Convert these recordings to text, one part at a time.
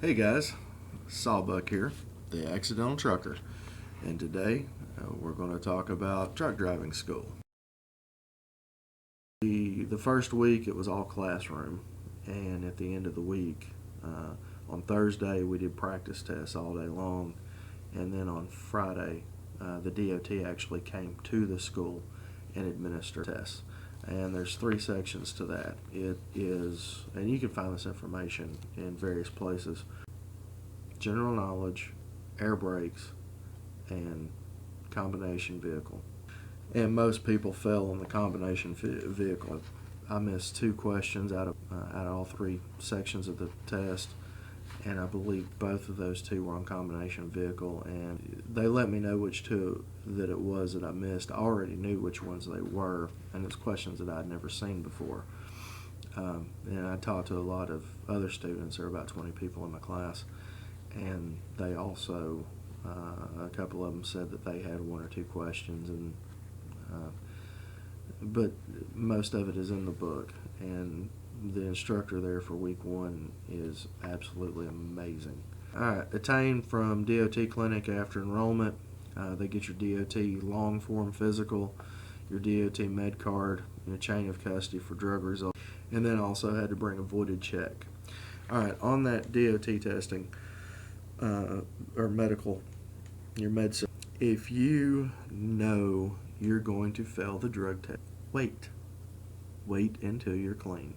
Hey guys, Sawbuck here, the Accidental Trucker, and today we're going to talk about truck driving school. The first week it was all classroom, and at the end of the week, on Thursday we did practice tests all day long, and then on Friday the DOT actually came to the school and administered tests. And there's three sections to that. It is, and you can find this information in various places: general knowledge, air brakes, and combination vehicle. And most people fail on the combination vehicle. I missed two questions out of all three sections of the test, and I believe both of those two were on combination vehicle. And they let me know which two that it was that I missed. I already knew which ones they were, and it's questions that I'd never seen before. And I talked to a lot of other students. There were about 20 people in my class, and they also, a couple of them said that they had one or two questions, and but most of it is in the book. And the instructor there for week one is absolutely amazing. All right, attain from DOT clinic after enrollment. They get your DOT long form physical, your DOT med card, your chain of custody for drug results, and then also had to bring a voided check. All right, on that DOT testing, or medical, your med. If you know you're going to fail the drug test, wait until you're clean,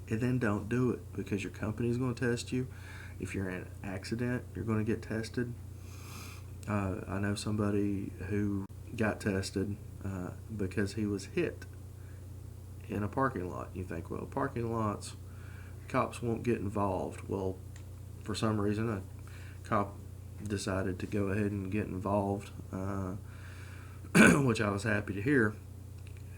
and then don't do it, because your company's going to test you. If you're in an accident, you're going to get tested. I know somebody who got tested because he was hit in a parking lot. You think, well, parking lots, cops won't get involved. Well, for some reason, a cop decided to go ahead and get involved, which I was happy to hear.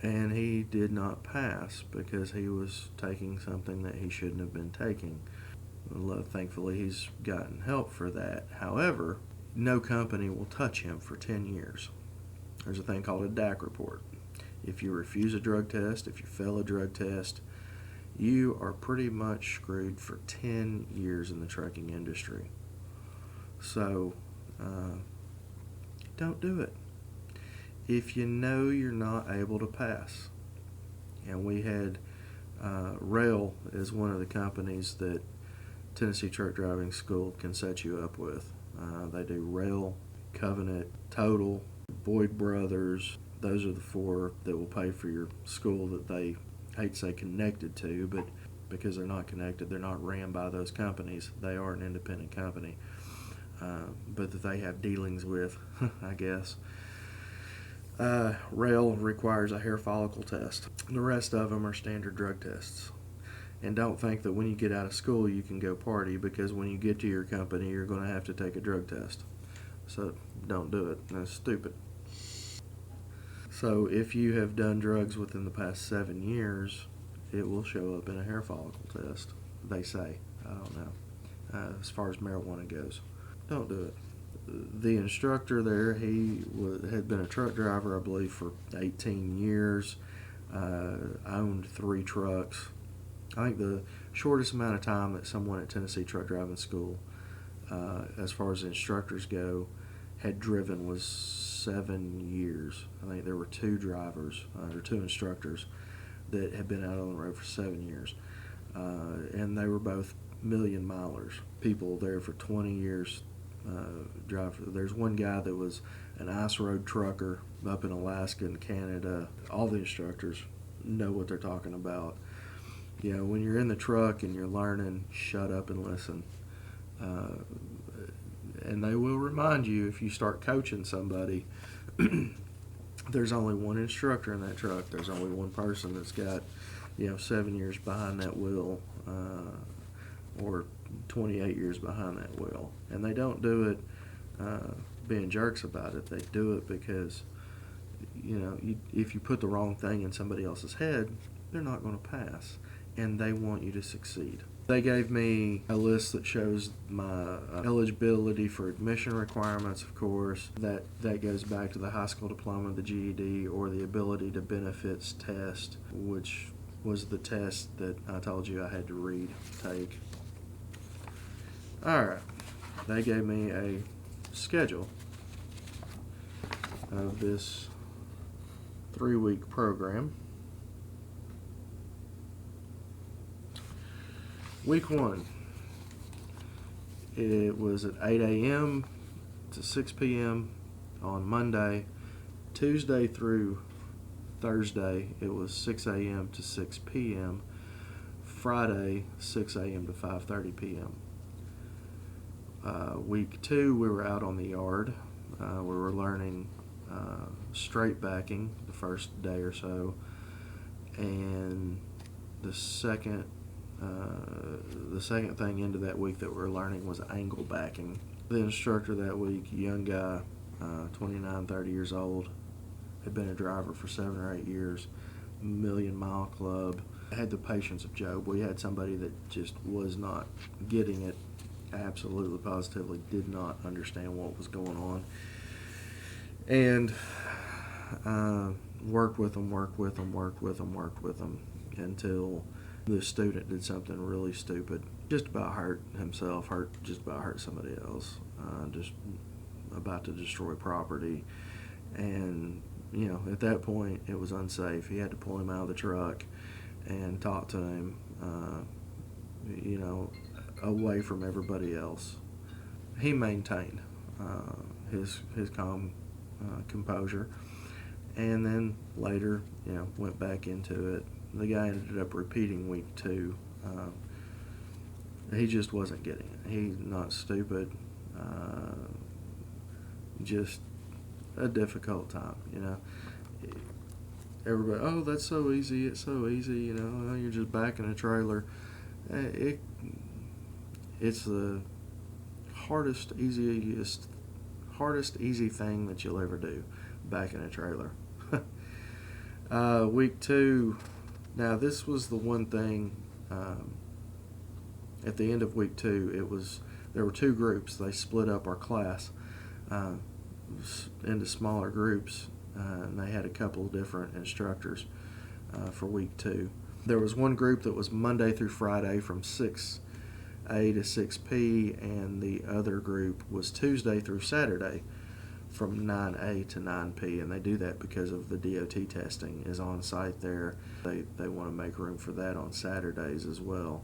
And he did not pass because he was taking something that he shouldn't have been taking. Thankfully, he's gotten help for that. However, no company will touch him for 10 years. There's a thing called a DAC report. If you refuse a drug test, if you fail a drug test, you are pretty much screwed for 10 years in the trucking industry. So, don't do it if you know you're not able to pass. And we had Rail is one of the companies that Tennessee Truck Driving School can set you up with. They do Rail, Covenant, Total, Boyd Brothers. Those are the four that will pay for your school that they, I hate to say connected to, but because they're not connected, they're not ran by those companies. They are an independent company, but that they have dealings with, I guess. Rail requires a hair follicle test. The rest of them are standard drug tests. And don't think that when you get out of school you can go party, because when you get to your company you're going to have to take a drug test. So don't do it. That's stupid. So if you have done drugs within the past 7 years, it will show up in a hair follicle test. They say. I don't know. As far as marijuana goes, don't do it. The instructor there, he had been a truck driver, I believe, for 18 years, owned 3 trucks. I think the shortest amount of time that someone at Tennessee Truck Driving School, as far as instructors go, had driven was 7 years. I think there were 2 drivers, or 2 instructors, that had been out on the road for 7 years. And they were both million milers. People there for 20 years, drive. There's one guy that was an ice road trucker up in Alaska and Canada. All the instructors know what they're talking about. You know, when you're in the truck and you're learning, shut up and listen. And they will remind you if you start coaching somebody. There's only one instructor in that truck. There's only one person that's got, 7 years behind that wheel, or 28 years behind that wheel. And they don't do it being jerks about it. They do it because, if you put the wrong thing in somebody else's head, they're not going to pass. And they want you to succeed. They gave me a list that shows my eligibility for admission requirements, of course. That goes back to the high school diploma, the GED, or the ability to benefits test, which was the test that I told you I had to take. Alright, they gave me a schedule of this 3-week program. Week 1, it was at 8 a.m. to 6 p.m. on Monday. Tuesday through Thursday, it was 6 a.m. to 6 p.m. Friday, 6 a.m. to 5:30 p.m. Week 2, we were out on the yard. We were learning straight backing the first day or so, and the second thing into that week that we were learning was angle backing. The instructor that week, young guy, 29, 30 years old, had been a driver for 7 or 8 years, million-mile club. Had the patience of Job. We had somebody that just was not getting it, absolutely, positively did not understand what was going on. And worked with them until the student did something really stupid. Just about hurt himself, just about hurt somebody else, just about to destroy property. And, at that point, it was unsafe. He had to pull him out of the truck and talk to him, away from everybody else. He maintained his calm composure, and then later, went back into it. The guy ended up repeating week 2. He just wasn't getting it. He's not stupid, just a difficult time, Everybody, oh, that's so easy, it's so easy, oh, you're just backing a trailer. It's the hardest, easy thing that you'll ever do, backing a trailer. Week 2, now this was the one thing, at the end of week 2, there were 2 groups. They split up our class into smaller groups, and they had a couple of different instructors for week 2. There was one group that was Monday through Friday from 6A to 6P, and the other group was Tuesday through Saturday from 9A to 9P, and they do that because of the DOT testing is on site there. They want to make room for that on Saturdays as well.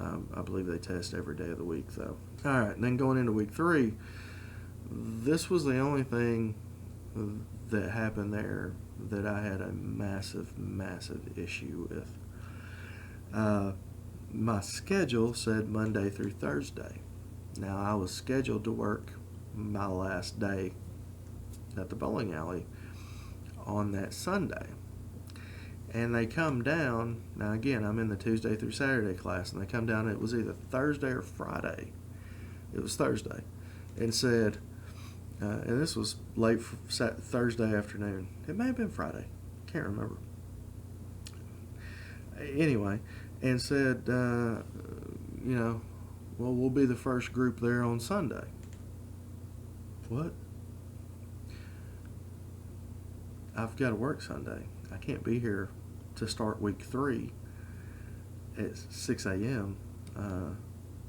I believe they test every day of the week, though. All right, and then going into week 3, this was the only thing that happened there that I had a massive issue with. My schedule said Monday through Thursday. Now, I was scheduled to work my last day at the bowling alley on that Sunday. And they come down, now again, I'm in the Tuesday through Saturday class, and they come down, it was either Thursday or Friday. It was Thursday. And said, and this was late Thursday afternoon. It may have been Friday. Can't remember. Anyway, and said, well, we'll be the first group there on Sunday. What? I've got to work Sunday. I can't be here to start week 3 at 6 a.m.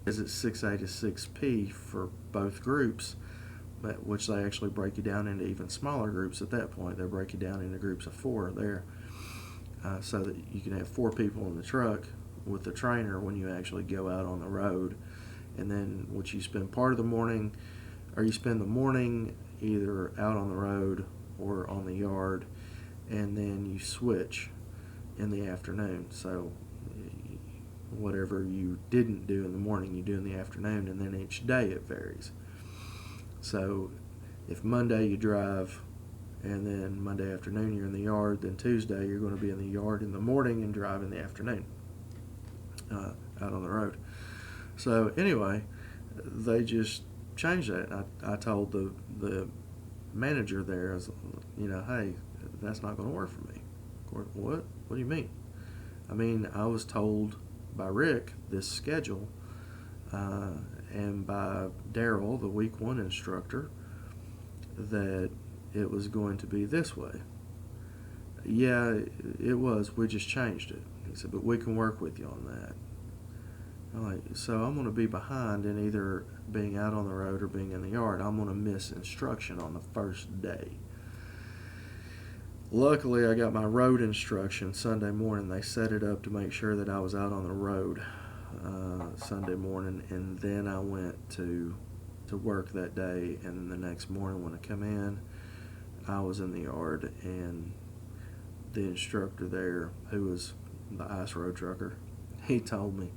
Is it 6A to 6P for both groups, which they actually break you down into even smaller groups at that point. They break you down into groups of 4 there, so that you can have 4 people in the truck with the trainer when you actually go out on the road. And then what you spend part of the morning, or you spend the morning either out on the road or on the yard, and then you switch in the afternoon. So whatever you didn't do in the morning, you do in the afternoon, and then each day it varies. So if Monday you drive, and then Monday afternoon you're in the yard, then Tuesday you're going to be in the yard in the morning and drive in the afternoon out on the road. So anyway, they just changed that. I told the manager there, hey, that's not going to work for me. What do you mean? I mean, I was told by Rick this schedule, and by Daryl, the week 1 instructor, that it was going to be this way. Yeah, it was. We just changed it. He said, but we can work with you on that. I'm like, so I'm going to be behind in either being out on the road or being in the yard. I'm going to miss instruction on the first day. Luckily, I got my road instruction Sunday morning. They set it up to make sure that I was out on the road Sunday morning, and then I went to work that day. And then the next morning when I come in, I was in the yard, and the instructor there, who was the ice road trucker, he told me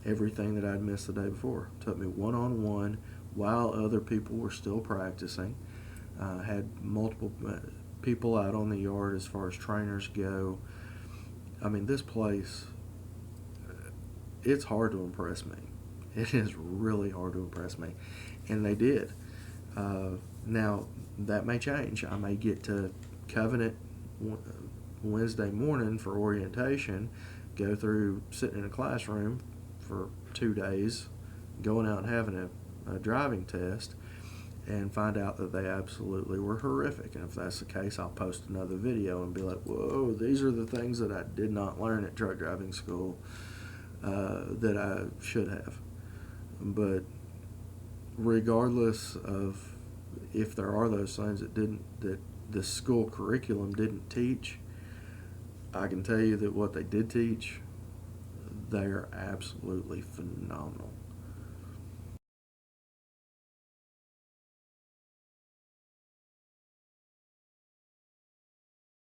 everything that I'd missed the day before. Took me one-on-one while other people were still practicing. Had multiple people out on the yard as far as trainers go. I mean, this place, it's hard to impress me. It is really hard to impress me. And they did. Now, that may change. I may get to Covenant Wednesday morning for orientation, go through sitting in a classroom for 2 days, going out and having a driving test, and find out that they absolutely were horrific. And if that's the case, I'll post another video and be like, whoa, these are the things that I did not learn at truck driving school that I should have. But regardless of if there are those things that the school curriculum didn't teach, I can tell you that what they did teach, they are absolutely phenomenal.